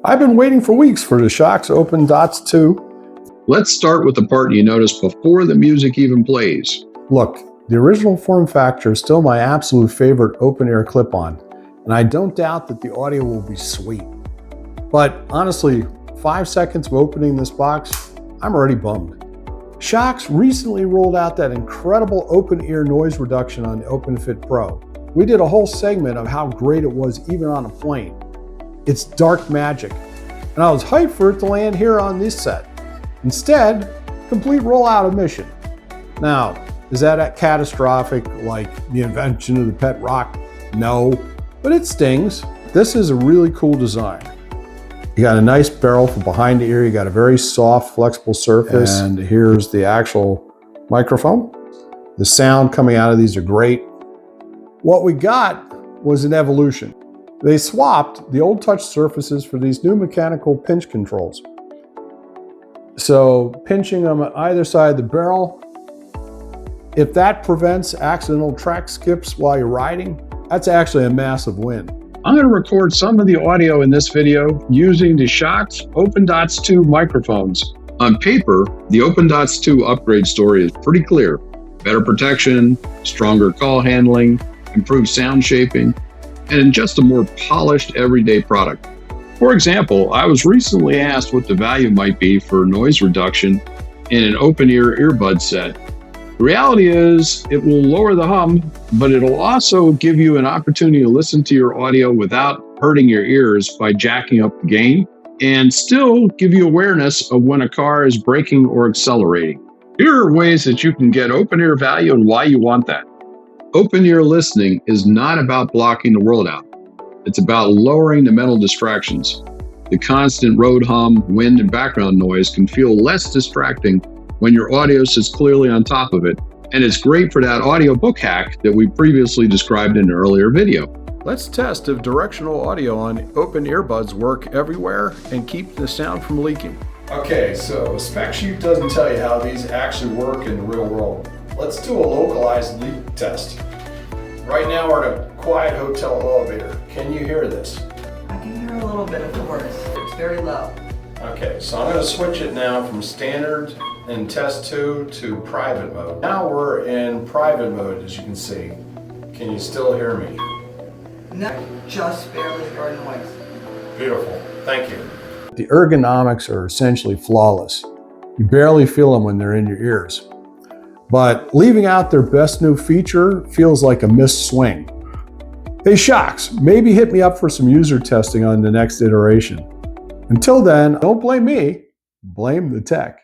I've been waiting for weeks for the Shokz OpenDots 2. Let's start with the part you notice before the music even plays. Look, the original form factor is still my absolute favorite open-ear clip-on, and I don't doubt that the audio will be sweet. But honestly, 5 seconds of opening this box, I'm already bummed. Shokz recently rolled out that incredible open-ear noise reduction on the OpenFit Pro. We did a whole segment of how great it was even on a plane. It's dark magic, and I was hyped for it to land here on this set. Instead, complete rollout of mission. Now, is that catastrophic like the invention of the pet rock? No, but it stings. This is a really cool design. You got a nice barrel for behind the ear, you got a very soft, flexible surface, and here's the actual microphone. The sound coming out of these are great. What we got was an evolution. They swapped the old touch surfaces for these new mechanical pinch controls. So pinching them on either side of the barrel, if that prevents accidental track skips while you're riding, that's actually a massive win. I'm going to record some of the audio in this video using the Shokz OpenDots 2 microphones. On paper, the OpenDots 2 upgrade story is pretty clear. Better protection, stronger call handling, improved sound shaping, and just a more polished everyday product. For example, I was recently asked what the value might be for noise reduction in an open-ear earbud set. The reality is it will lower the hum, but it'll also give you an opportunity to listen to your audio without hurting your ears by jacking up the gain, and still give you awareness of when a car is braking or accelerating. Here are ways that you can get open-ear value and why you want that. Open-ear listening is not about blocking the world out. It's about lowering the mental distractions. The constant road hum, wind, and background noise can feel less distracting when your audio sits clearly on top of it, and it's great for that audiobook hack that we previously described in an earlier video. Let's test if directional audio on open earbuds work everywhere and keep the sound from leaking. Okay, so a spec sheet doesn't tell you how these actually work in the real world. Let's do a localized leak test. Right now we're in a quiet hotel elevator. Can you hear this? I can hear a little bit, of course. It's very low. Okay, so I'm going to switch it now from standard in test 2 to private mode. Now we're in private mode, as you can see. Can you still hear me? No, just barely heard noise. Beautiful, thank you. The ergonomics are essentially flawless. You barely feel them when they're in your ears. But leaving out their best new feature feels like a missed swing. Hey Shokz, maybe hit me up for some user testing on the next iteration. Until then, don't blame me, blame the tech.